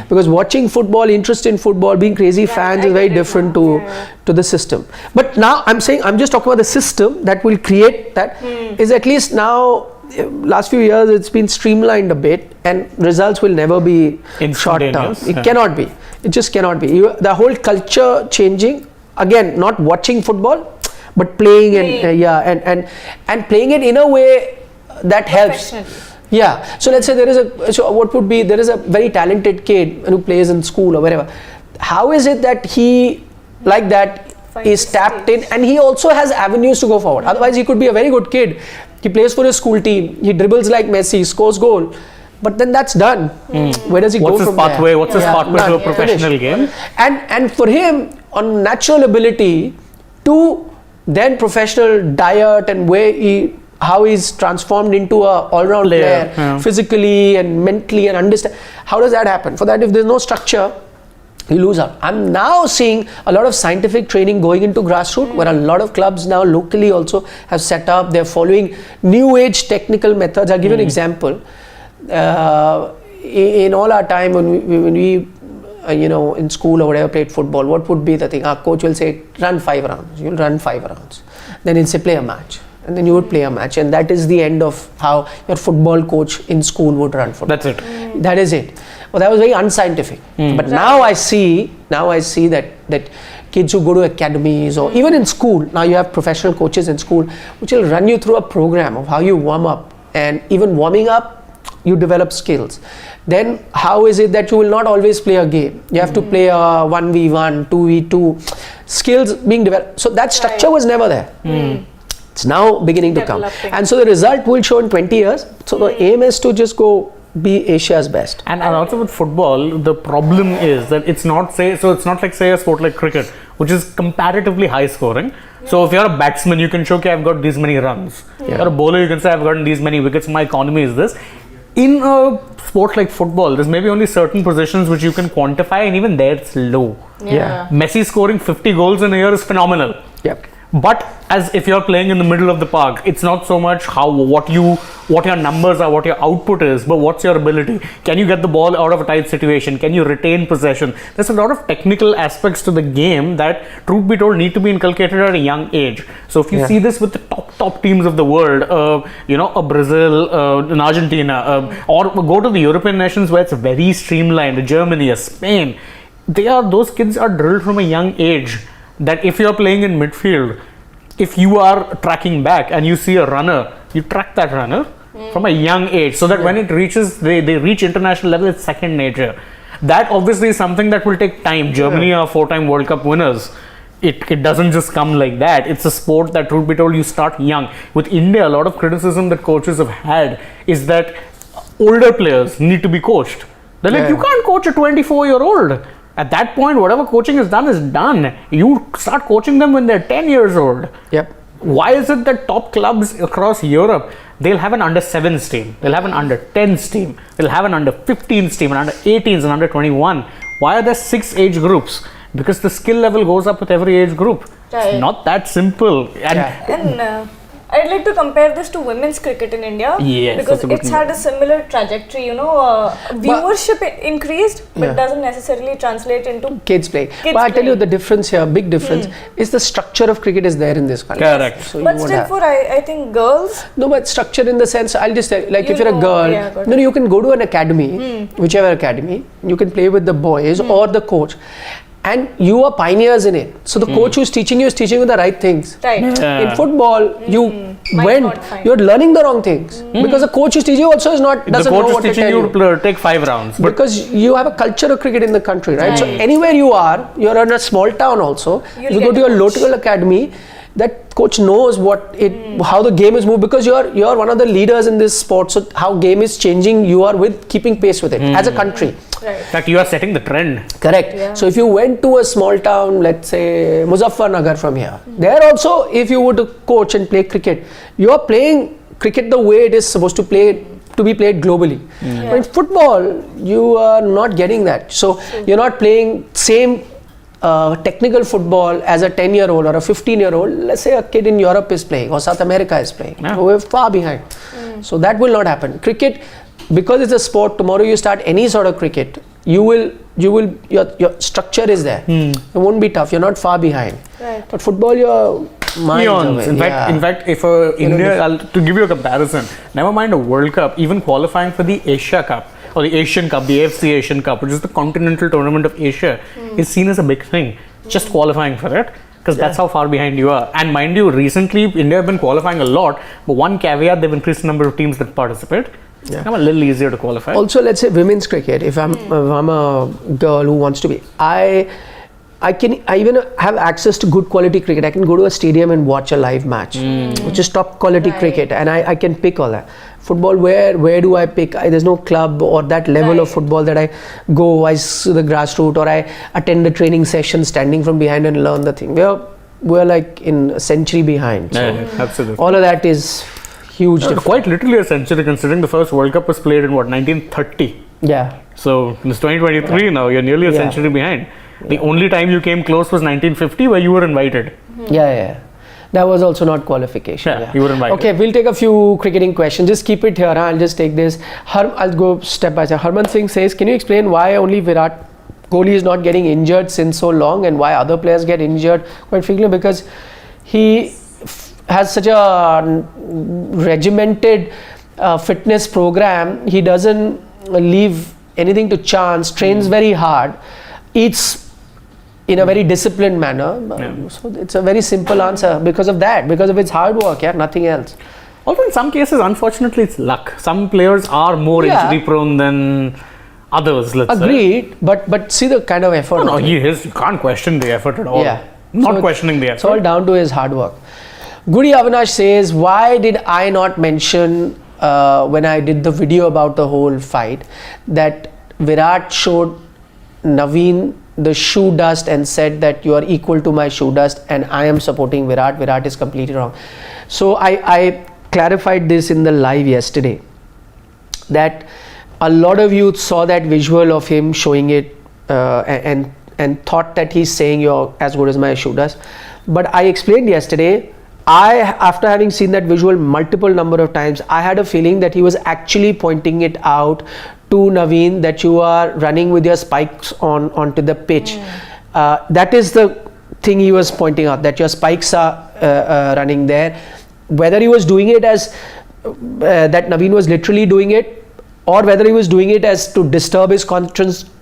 Because watching football, interest in football, being crazy fans is very different to the system. But now I'm just talking about the system that will create that. Is at least now, last few years it's been streamlined a bit, and results will never be short term. It cannot be. It just cannot be. The whole culture changing, again, not watching football, but playing and playing it in a way that helps. So let's say there is a very talented kid who plays in school or wherever. How is it that he like that is tapped in, and he also has avenues to go forward? Otherwise he could be a very good kid, he plays for his school team, he dribbles like Messi, scores goal, but then that's done. Where does he go from there? What's his pathway to a professional game? And for him, on natural ability to then professional diet, and how he's transformed into a all-round player, physically and mentally, and understand. How does that happen? For that, if there's no structure, you lose out. I'm now seeing a lot of scientific training going into grassroots, where a lot of clubs now locally also have set up. They're following new age technical methods. I'll give you an example. In all our time when we in school or whatever played football, what would be the thing? Our coach will say, run 5 rounds. You'll run 5 rounds. Then he'll say, play a match. And then you would play a match, and that is the end of how your football coach in school would run football. That's it. That is it. Well, that was very unscientific. But now I see that kids who go to academies, or even in school, now you have professional coaches in school which will run you through a program of how you warm up, and even warming up you develop skills. Then how is it that you will not always play a game? You have to play a 1v1, 2v2, skills being developed. So that structure was never there. It's now beginning to come, and so the result will show in 20 years. So the aim is to just go be Asia's best. And also with football, the problem is that it's not like say a sport like cricket, which is comparatively high scoring. So if you're a batsman, you can show, okay, I've got these many runs. You're a bowler, you can say, I've gotten these many wickets, my economy is this. In a sport like football, there's maybe only certain positions which you can quantify, and even there it's low. Messi scoring 50 goals in a year is phenomenal. But as if you're playing in the middle of the park, it's not so much what your numbers are, what your output is, but what's your ability. Can you get the ball out of a tight situation? Can you retain possession? There's a lot of technical aspects to the game that, truth be told, need to be inculcated at a young age. So if you see this with the top teams of the world, a Brazil, an Argentina, or go to the European nations where it's very streamlined, Germany, Spain, those kids are drilled from a young age that if you're playing in midfield, if you are tracking back and you see a runner, you track that runner from a young age, so that when it reaches, they reach international level, it's second nature. That obviously is something that will take time. Germany are 4-time World Cup winners. It doesn't just come like that. It's a sport that, truth be told, you start young. With India, a lot of criticism that coaches have had is that older players need to be coached. They're like, you can't coach a 24-year-old. At that point, whatever coaching is done. You start coaching them when they're 10 years old. Yep. Why is it that top clubs across Europe, they'll have an under 7s team, they'll have an under 10s team, they'll have an under 15s team, an under 18s and under 21. Why are there 6 age groups? Because the skill level goes up with every age group. Right. It's not that simple. And I'd like to compare this to women's cricket in India. Yes, because it's had a similar trajectory, viewership increased, but doesn't necessarily translate into kids play. But I tell you the difference here, big difference, is the structure of cricket is there in this country. Correct. So but still for, I think, girls. No, but structure in the sense, I'll just tell you, like if you're a girl, no, you can go to an academy, whichever academy, you can play with the boys or the coach. And you are pioneers in it. So the coach who's teaching you is teaching you the right things. Right. In football, you're learning the wrong things. Because the coach who's teaching you also doesn't know what to tell you. The coach is teaching you to take 5 rounds. Because you have a culture of cricket in the country, right? So anywhere you're in a small town also, you go to your local academy, that coach knows how the game is moved, because you're one of the leaders in this sport. So how game is changing, you are keeping pace with it as a country. Right. In fact, you are setting the trend. Correct. Yeah. So if you went to a small town, let's say Muzaffarnagar from here, there also, if you were to coach and play cricket, you are playing cricket the way it is supposed to be played globally. But in football, you are not getting that. So you're not playing same technical football as a 10-year-old or a 15-year-old. Let's say a kid in Europe is playing or South America is playing. We're far behind. So that will not happen. Cricket, because it's a sport, tomorrow you start any sort of cricket, your structure is there. It won't be tough. You're not far behind. Right. But football, you're miles away. In fact, if India, to give you a comparison, never mind a World Cup, even qualifying for the Asia Cup or the Asian Cup, the AFC Asian Cup, which is the continental tournament of Asia, is seen as a big thing. Just qualifying for it, because that's how far behind you are. And mind you, recently India have been qualifying a lot, but one caveat, they've increased the number of teams that participate. It's become a little easier to qualify. Also, let's say women's cricket. If I'm a girl who wants to be, I even have access to good quality cricket. I can go to a stadium and watch a live match, which is top quality cricket, and I can pick all that. Football, where do I pick? There's no club or that level of football that I go. I see the grassroots, or I attend the training session, standing from behind and learn the thing. We're like in a century behind. So absolutely. All of that is huge. Quite literally a century, considering the first World Cup was played in 1930. Yeah. So it's 2023 now. You're nearly a century behind. The only time you came close was 1950, where you were invited. Yeah. That was also not qualification. Yeah, you were invited. Okay, we'll take a few cricketing questions. Just keep it here. I'll just take this. I'll go step by step. Harman Singh says, can you explain why only Virat Kohli is not getting injured since so long, and why other players get injured quite frequently? Because he has such a regimented fitness program. He doesn't leave anything to chance, trains very hard, eats in a very disciplined manner. So it's a very simple answer because of that, because of its hard work, nothing else. Although in some cases, unfortunately, it's luck. Some players are more injury prone than others, let's say. Agreed, but see the kind of effort. No, you can't question the effort at all. Not questioning the effort. It's all down to his hard work. Goody Avinash says, why did I not mention when I did the video about the whole fight that Virat showed Naveen the shoe dust and said that you are equal to my shoe dust and I am supporting Virat. Virat is completely wrong. So I clarified this in the live yesterday, that a lot of you saw that visual of him showing it and thought that he's saying you're as good as my shoe dust. But I explained yesterday, after having seen that visual multiple number of times, I had a feeling that he was actually pointing it out to Naveen, that you are running with your spikes onto the pitch. That is the thing he was pointing out, that your spikes are running there. Whether he was doing it as that Naveen was literally doing it, or whether he was doing it as to disturb his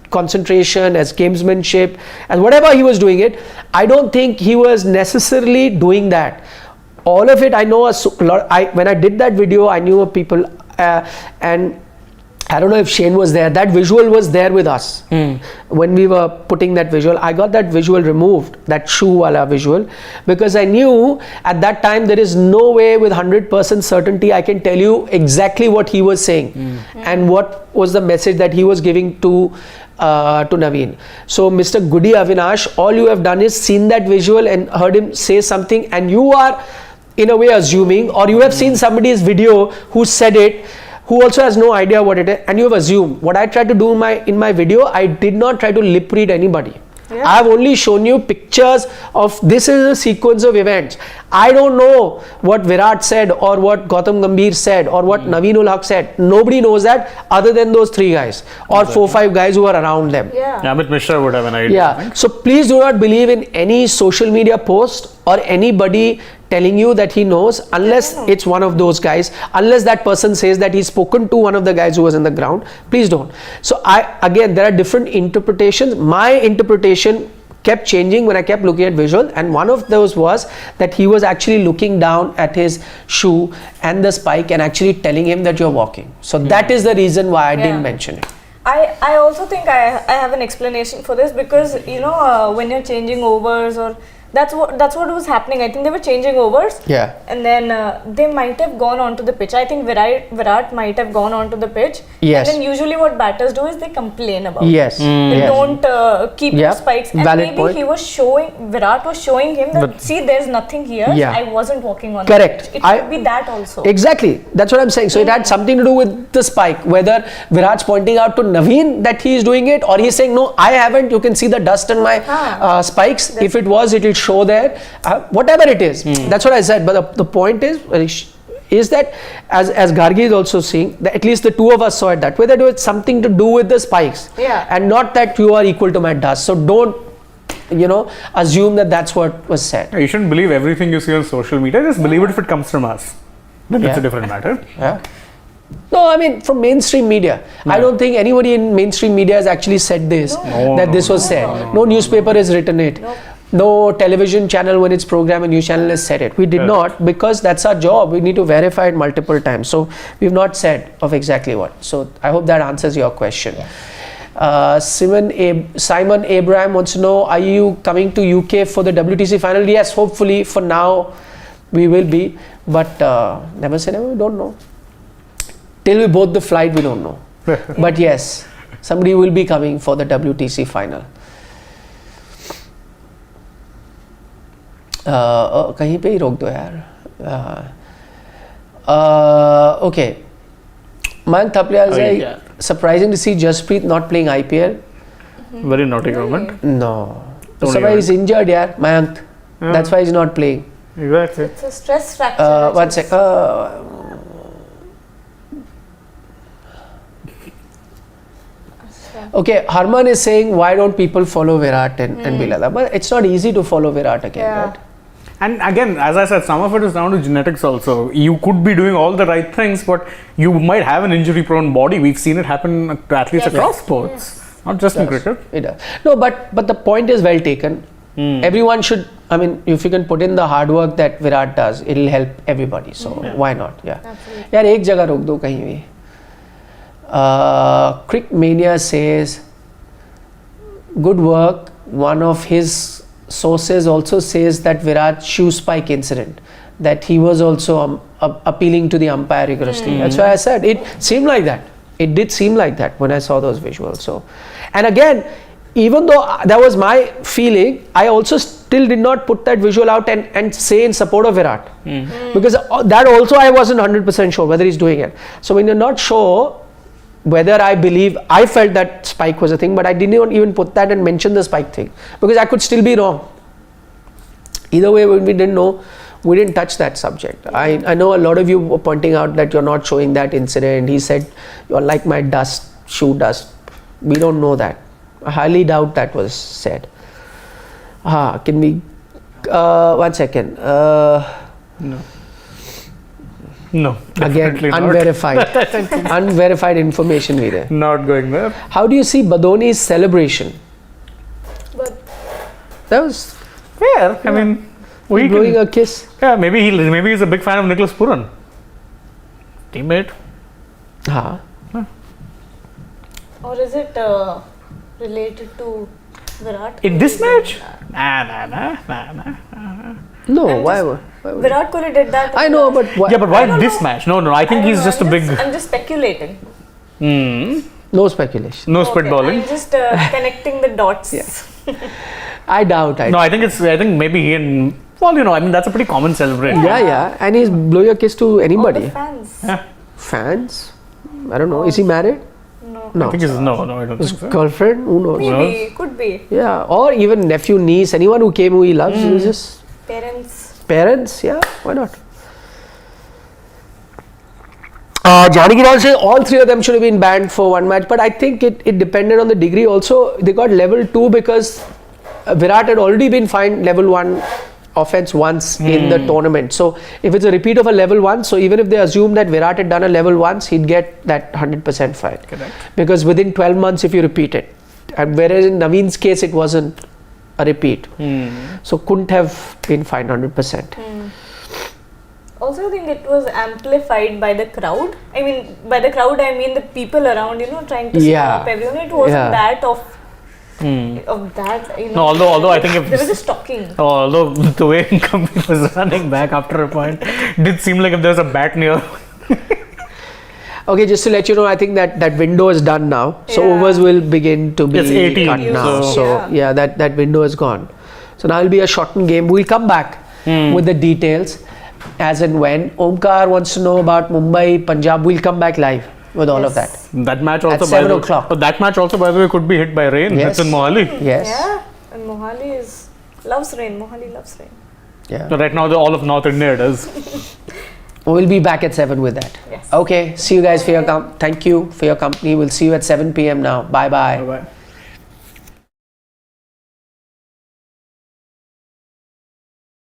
concentration, as gamesmanship, as whatever he was doing it, I don't think he was necessarily doing that. All of it, I know when I did that video, I knew of people, and I don't know if Shane was there. That visual was there with us when we were putting that visual. I got that visual removed, that shoe wala visual, because I knew at that time there is no way with 100% certainty I can tell you exactly what he was saying and what was the message that he was giving to Naveen. So Mr. Goody Avinash, all you have done is seen that visual and heard him say something, and you are in a way assuming, or you have seen somebody's video who said it, who also has no idea what it is, and you have assumed. What I tried to do in my video, I did not try to lip read anybody. Yeah. I have only shown you pictures of this is a sequence of events. I don't know what Virat said or what Gautam Gambhir said or what Naveen ul Haq said. Nobody knows that other than those 3 guys or 4-5 guys who are around them. Yeah. Amit Mishra would have an idea. Yeah. So please do not believe in any social media post or anybody telling you that he knows, unless it's one of those guys, unless that person says that he's spoken to one of the guys who was in the ground. Please don't. So again, there are different interpretations. My interpretation kept changing when I kept looking at visual, and one of those was that he was actually looking down at his shoe and the spike and actually telling him that you're walking. So that is the reason why I didn't mention it. I also think I have an explanation for this, because when you're changing overs, or that's what was happening. I think they were changing overs. Yeah. And then they might have gone onto the pitch. I think Virat might have gone onto the pitch. Yes. And then usually what batters do is they complain about Yes. it. They Yes. don't keep the spikes. And Valid maybe point. Virat was showing him that, see, there's nothing here. Yeah. I wasn't walking on Correct. the pitch. It could be that also. Exactly. That's what I'm saying. So it had something to do with the spike. Whether Virat's pointing out to Naveen that he is doing it, or he's saying, no, I haven't. You can see the dust on my spikes. If it was, it will show there. Whatever it is. That's what I said. But the point is that as Gargi is also seeing, that at least the two of us saw it that way, that it was something to do with the spikes. Yeah. And not that you are equal to my dust. So don't assume that that's what was said. You shouldn't believe everything you see on social media. Just believe it if it comes from us. Then it's a different matter. Yeah. No, I mean from mainstream media. I don't think anybody in mainstream media has actually said this, that this was said. No newspaper has written it. No television channel, when it's programmed, a news channel has said it. We did not, because that's our job. We need to verify it multiple times. So we've not said of exactly what. So I hope that answers your question. Simon Abraham wants to know, are you coming to UK for the WTC final? Yes, hopefully. For now we will be, but never say never. We don't know. Till we board the flight, we don't know. But yes, somebody will be coming for the WTC final. कहीं पे ही रोक दो यार. Okay. Mayank Thaplia is surprising to see Jasprit not playing IPL. Very naughty comment. No. So he's injured, yeah, Mayank. That's why he's not playing. Exactly. It's a stress fracture. One sec. Okay, Harman is saying, why don't people follow Virat and Bilal? But it's not easy to follow Virat again, right? And again, as I said, some of it is down to genetics also. You could be doing all the right things, but you might have an injury-prone body. We've seen it happen to athletes across sports, not just in cricket. It does. No, but the point is well taken. Everyone should, I mean, if you can put in the hard work that Virat does, it'll help everybody. So why not? Yeah. यार एक जगह रोक दो कहीं भी. Crick Mania says, good work. One of his sources also says that Virat shoe spike incident, that he was also appealing to the umpire rigorously. That's why I said it seemed like that. It did seem like that when I saw those visuals. So, and again, even though that was my feeling, I also still did not put that visual out and say in support of Virat, because that also I wasn't 100% sure whether he's doing it. So when you're not sure whether I felt that spike was a thing, but I didn't even put that and mention the spike thing, because I could still be wrong. Either way, when we didn't know, we didn't touch that subject. I know a lot of you were pointing out that you're not showing that incident. He said, you're like my dust, shoe dust. We don't know that. I highly doubt that was said. Can we, one second. No. No. Again, definitely not. unverified. Unverified information we there. Not going there. How do you see Badoni's celebration? But That was Fair. I mean, we blowing can, a kiss. yeah, maybe he's a big fan of Nicholas Puran. Teammate. Huh. or is it related to Virat? In this Kohli? match? Nah. No, I'm why just- would? Virat Kohli did that. I know, but why? Yeah, but why don't this know. match? No, I think I he's don't just know, a big. I'm just speculating. No speculation. No Okay, spitballing. I'm just connecting the dots. I doubt. No, I think maybe he and I mean that's a pretty common celebration. Yeah, and he's blowing a kiss to All anybody. the fans. Yeah. Fans? I don't know. Is he married? No. No. I think it's no, I don't His think so. girlfriend? Who knows? Maybe, could be. Yeah, or even nephew, niece, anyone who came who he loves. He was just Parents. parents. Yeah, why not? Janaki Rao says all three of them should have been banned for one match, but I think it depended on the degree. Also, they got level 2 because Virat had already been fined level 1 offense once in the tournament. So if it's a repeat of a level 1, so even if they assume that Virat had done a level once, he'd get that 100% fine. Correct. Because within 12 months, if you repeat it, and whereas in Naveen's case, it wasn't a repeat, so couldn't have been fined 100%. Also, I think it was amplified by the crowd. I mean, by the crowd, I mean the people around, trying to Yeah. stop everyone. It wasn't Yeah. that of that, No, although I think if there was just talking. although the way Gambhir was running back after a point did seem like if there was a bat near. Okay, just to let you know, I think that window is done now. So Yeah. overs will begin to be It's 18, cut now. so- So Yeah. yeah, that window is gone. So now it'll be a shortened game. We'll come back with the details as and when. Omkar wants to know about Mumbai, Punjab. We'll come back live with all of that. Yes. That match also At 7 o'clock. But that match also, by the way, could be hit by rain. Yes. It's in Mohali. Yes. Yeah, and Mohali loves rain. Mohali loves rain. Yeah. So right now, all of North India does. We'll be back at 7 with that. Yes. Okay. See you guys for your thank you for your company. We'll see you at 7 p.m. now. Bye bye. Bye-bye.